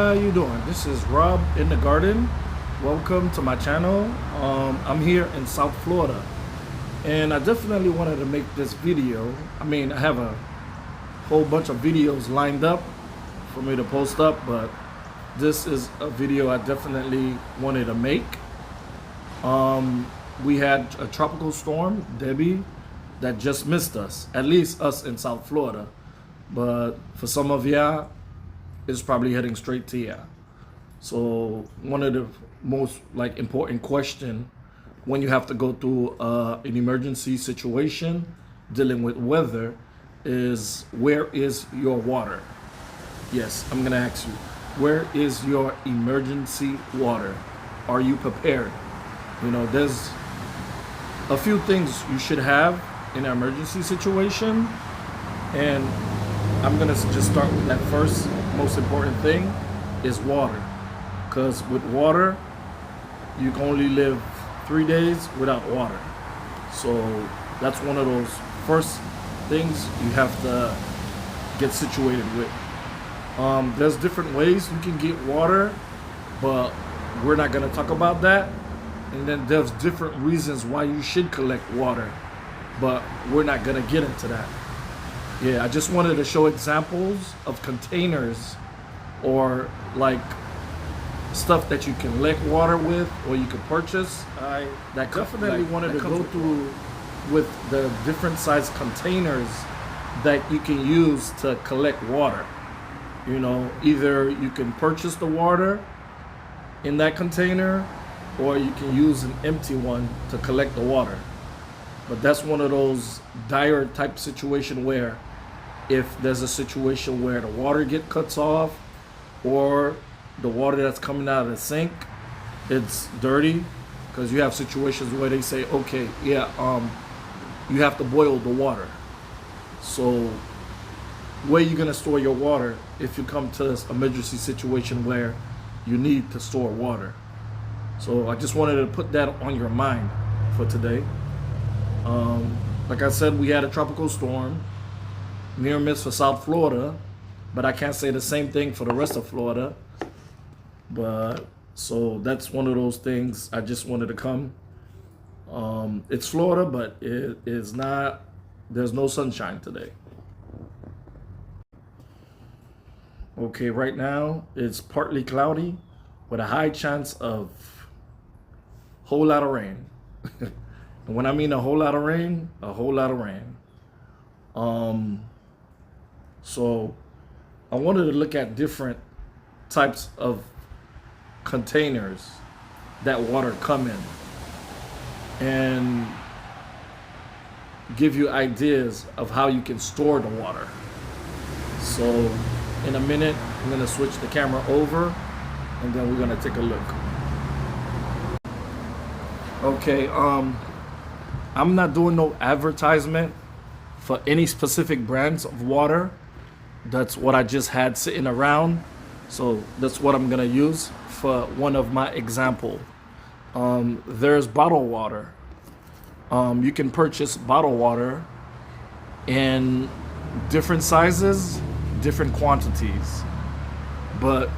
how you doing? This is Rob in the Garden. Welcome to my channel. I'm here in South Florida, and I definitely wanted to make this video. I have a whole bunch of videos lined up for me to post up, but this is a video I definitely wanted to make. We had a tropical storm, Debbie, that just missed us, at least us in South Florida. But for some of y'all, it's probably heading straight to ya. So one of the most important question when you have to go through an emergency situation dealing with weather is, where is your water? Yes, I'm gonna ask you, where is your emergency water? Are you prepared? You know, there's a few things you should have in an emergency situation, and I'm gonna just start with that first most important thing is water. Because with water, you can only live 3 days without water. So that's one of those first things you have to get situated with. There's different ways you can get water, but we're not gonna talk about that. And then there's different reasons why you should collect water, but we're not gonna get into that. Yeah, I just wanted to show examples of containers or stuff that you can collect water with or you can purchase. I definitely wanted to go through with the different size containers that you can use to collect water. You know, either you can purchase the water in that container or you can use an empty one to collect the water. But that's one of those dire type situation where if there's a situation where the water cuts off or the water that's coming out of the sink, it's dirty, because you have situations where they say, okay, yeah, you have to boil the water. So where are you gonna store your water if you come to this emergency situation where you need to store water? So I just wanted to put that on your mind for today. Like I said, we had a tropical storm, near miss for South Florida, but I can't say the same thing for the rest of Florida. But so that's one of those things I just wanted to come. It's Florida, but it is not, there's no sunshine today. Okay, right now it's partly cloudy with a high chance of whole lot of rain. And when I mean a whole lot of rain, a whole lot of rain. So I wanted to look at different types of containers that water come in and give you ideas of how you can store the water. So in a minute, I'm gonna switch the camera over and then we're gonna take a look. Okay, I'm not doing no advertisement for any specific brands of water. That's what I just had sitting around. So that's what I'm gonna use for one of my example. There's bottled water. You can purchase bottled water in different sizes, different quantities. But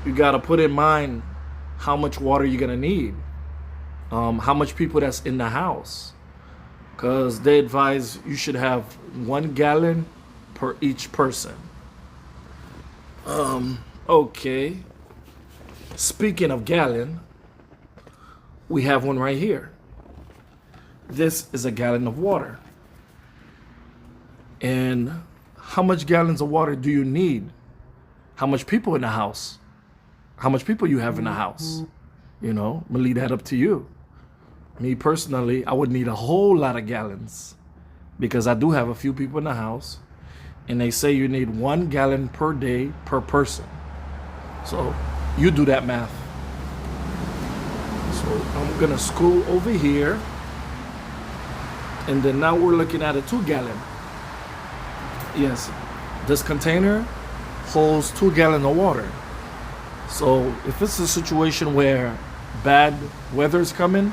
you gotta put in mind how much water you're gonna need. How much people that's in the house. Because they advise you should have 1 gallon per each person. Okay. Speaking of gallon, we have one right here. This is a gallon of water. And how much gallons of water do you need? How much people in the house? How much people you have in the house? You know, I'm gonna leave that up to you. Me personally, I would need a whole lot of gallons because I do have a few people in the house, and they say you need 1 gallon per day per person. So you do that math. So I'm gonna scroll over here, and then now we're looking at a 2 gallon. Yes, this container holds 2 gallons of water. So if it's a situation where bad weather's coming,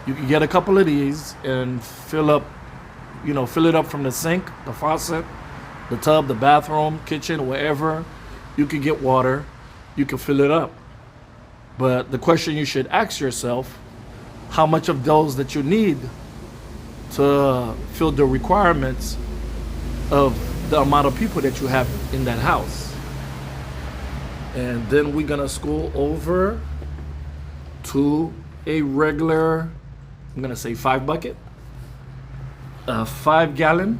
you can get a couple of these and fill it up from the sink, the faucet, the tub, the bathroom, kitchen, wherever you can get water. you can fill it up. But the question you should ask yourself, how much of those that you need to fill the requirements of the amount of people that you have in that house. And then we're gonna scroll over to a regular, I'm gonna say 5 bucket, a 5 gallon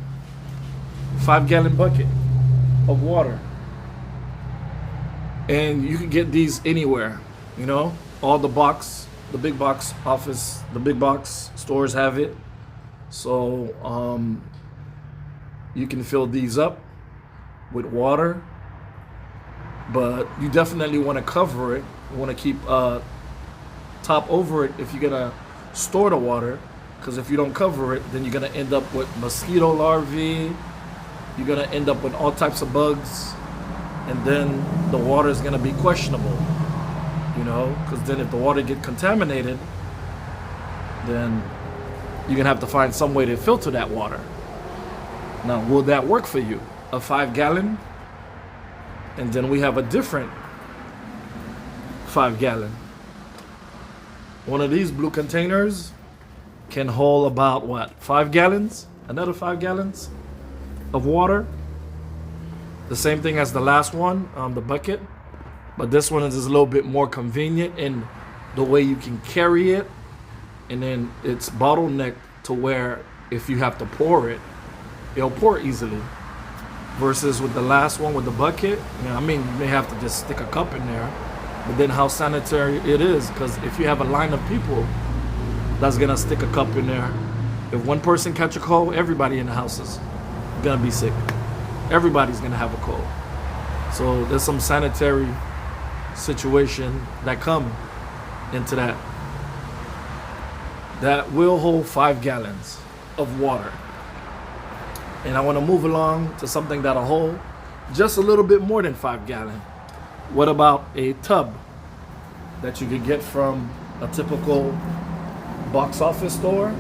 bucket of water. And you can get these anywhere, you know, all the big box office, the big box stores have it. So you can fill these up with water, but you definitely want to cover it. You want to keep top over it if you're gonna store the water, because if you don't cover it, then you're gonna end up with mosquito larvae. You're gonna end up with all types of bugs, and then the water is gonna be questionable. You know, because then if the water get contaminated, then you're gonna have to find some way to filter that water. Now, will that work for you? A 5 gallon, and then we have a different 5 gallon. One of these blue containers can hold about what? 5 gallons? Another 5 gallons of water. The same thing as the last one, the bucket. But this one is a little bit more convenient in the way you can carry it. And then it's bottlenecked to where if you have to pour it, it'll pour easily. Versus with the last one with the bucket, you know, I mean, you may have to just stick a cup in there. But then how sanitary it is, because if you have a line of people that's gonna stick a cup in there, if one person catch a cold, everybody in the house is gonna be sick. Everybody's gonna have a cold. So there's some sanitary situation that come into that will hold 5 gallons of water. And I want to move along to something that'll hold just a little bit more than 5 gallon. What about a tub that you could get from a typical box office store?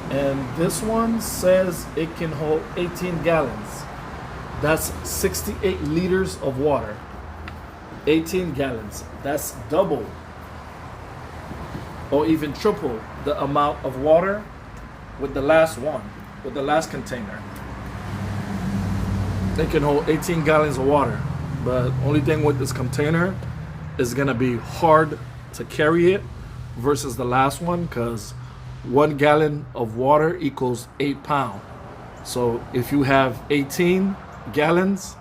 And this one says it can hold 18 gallons. That's 68 liters of water. 18 gallons. That's double or even triple the amount of water with the last one, with the last container. It can hold 18 gallons of water, but only thing with this container is gonna be hard to carry it versus the last one, because 1 gallon of water equals 8 pounds. So if you have 18 gallons,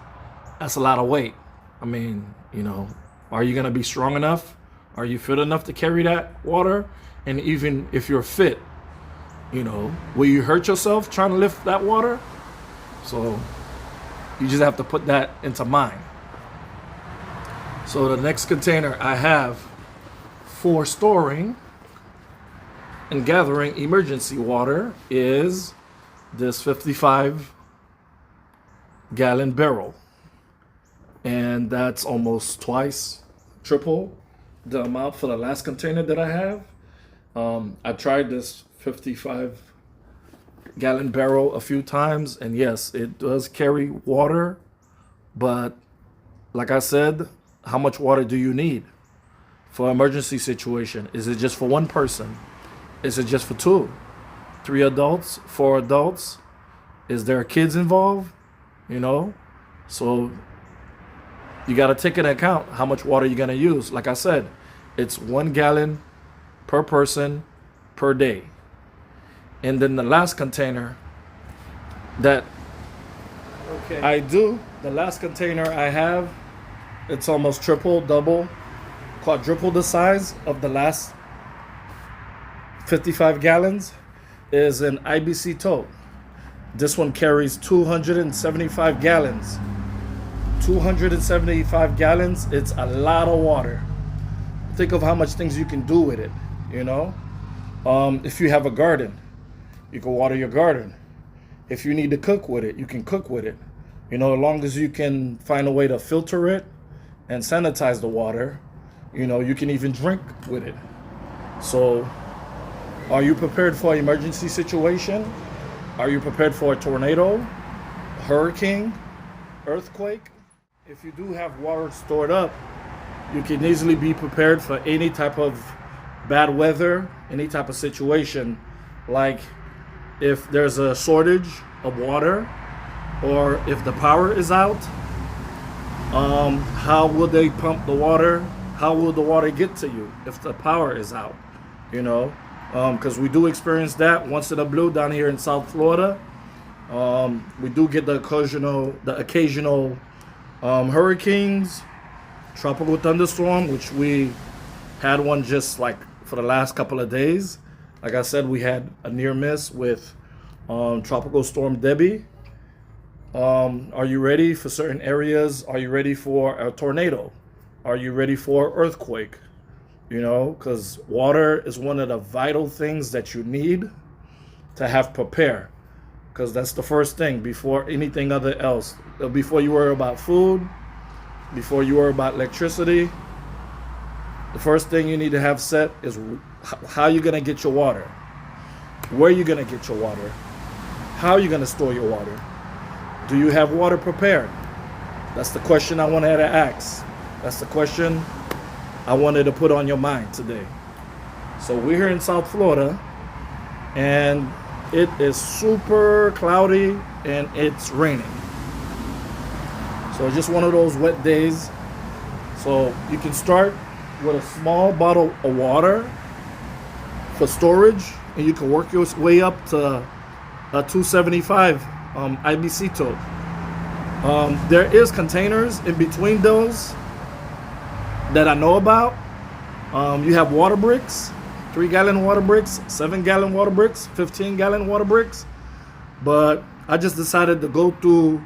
that's a lot of weight. I mean, you know, are you gonna be strong enough? Are you fit enough to carry that water? And even if you're fit, you know, will you hurt yourself trying to lift that water? So you just have to put that into mind. So the next container I have for storing and gathering emergency water is this 55-gallon barrel. And that's almost triple the amount for the last container that I have. I tried this 55-gallon barrel a few times, and yes, it does carry water, but like I said, how much water do you need for an emergency situation? Is it just for one person? Is it just for 2, 3 adults, 4 adults? Is there kids involved? You know, so you got to take into account how much water you're going to use. Like I said, it's 1 gallon per person per day. And then the last container that the last container I have, it's almost triple, double, quadruple the size of the last 55 gallons, is an IBC tote. This one carries 275 gallons. 275 gallons, it's a lot of water. Think of how much things you can do with it, you know? If you have a garden, you can water your garden. If you need to cook with it, you can cook with it. You know, as long as you can find a way to filter it and sanitize the water, you know, you can even drink with it. So, are you prepared for an emergency situation? Are you prepared for a tornado, hurricane, earthquake? If you do have water stored up, you can easily be prepared for any type of bad weather, any type of situation. Like if there's a shortage of water or if the power is out, how will they pump the water? How will the water get to you if the power is out? You know, because we do experience that once in a blue down here in South Florida. We do get the occasional hurricanes, tropical thunderstorm, which we had one just like for the last couple of days. Like I said, we had a near miss with Tropical Storm Debbie. Are you ready for certain areas? Are you ready for a tornado? Are you ready for earthquake? You know, because water is one of the vital things that you need to have prepared. Because that's the first thing before anything other else. Before you worry about food, before you worry about electricity, the first thing you need to have set is how you're going to get your water. Where you're going to get your water. How you're going to store your water. Do you have water prepared? That's the question I wanted to ask. That's the question I wanted to put on your mind today. So we're here in South Florida, and it is super cloudy and it's raining. So it's just one of those wet days. So you can start with a small bottle of water for storage, and you can work your way up to a 275 IBC tote. There is containers in between those that I know about. You have water bricks, 3-gallon water bricks, 7-gallon water bricks, 15-gallon water bricks. But I just decided to go through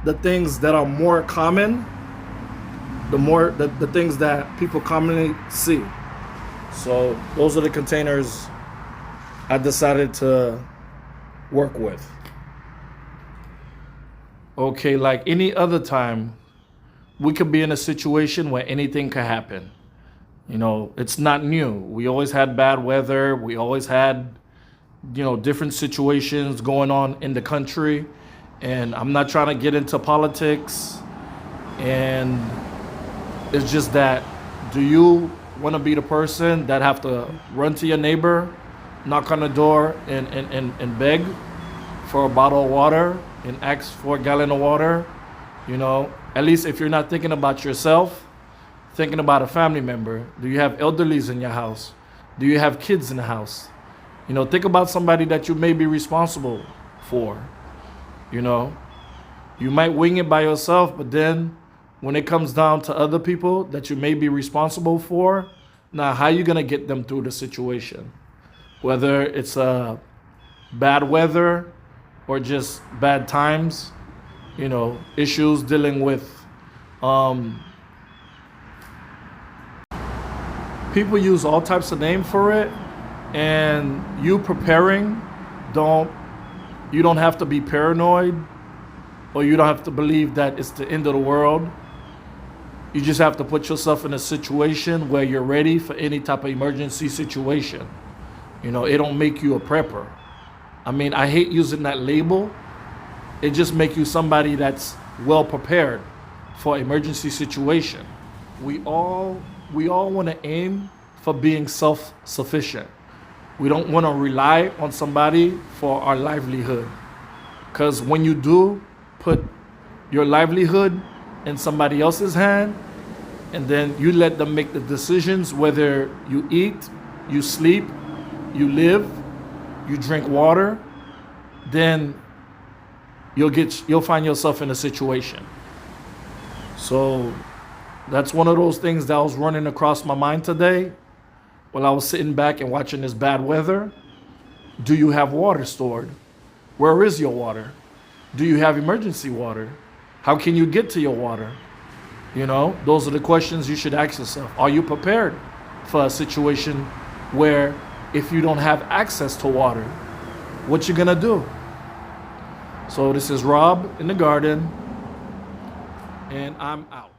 the things that are more common, the things that people commonly see. So those are the containers I decided to work with. Okay, like any other time, we could be in a situation where anything could happen. You know, it's not new. We always had bad weather. We always had, you know, different situations going on in the country. And I'm not trying to get into politics. And it's just that, do you want to be the person that have to run to your neighbor, knock on the door, and beg for a bottle of water and ask for a gallon of water? You know, at least if you're not thinking about yourself, thinking about a family member. Do you have elderlies in your house? Do you have kids in the house? You know, think about somebody that you may be responsible for. You know, you might wing it by yourself, but then when it comes down to other people that you may be responsible for, now how are you gonna get them through the situation? Whether it's bad weather or just bad times, you know, issues dealing with people use all types of names for it, and you preparing, you don't have to be paranoid, or you don't have to believe that it's the end of the world. You just have to put yourself in a situation where you're ready for any type of emergency situation. You know, it don't make you a prepper. I mean, I hate using that label. It just makes you somebody that's well prepared for emergency situation. We all want to aim for being self-sufficient. We don't want to rely on somebody for our livelihood. Because when you do put your livelihood in somebody else's hand, and then you let them make the decisions whether you eat, you sleep, you live, you drink water, then you'll find yourself in a situation. So that's one of those things that was running across my mind today while I was sitting back and watching this bad weather. Do you have water stored? Where is your water? Do you have emergency water? How can you get to your water? You know, those are the questions you should ask yourself. Are you prepared for a situation where if you don't have access to water, what you gonna do? So this is Rob in the garden, and I'm out.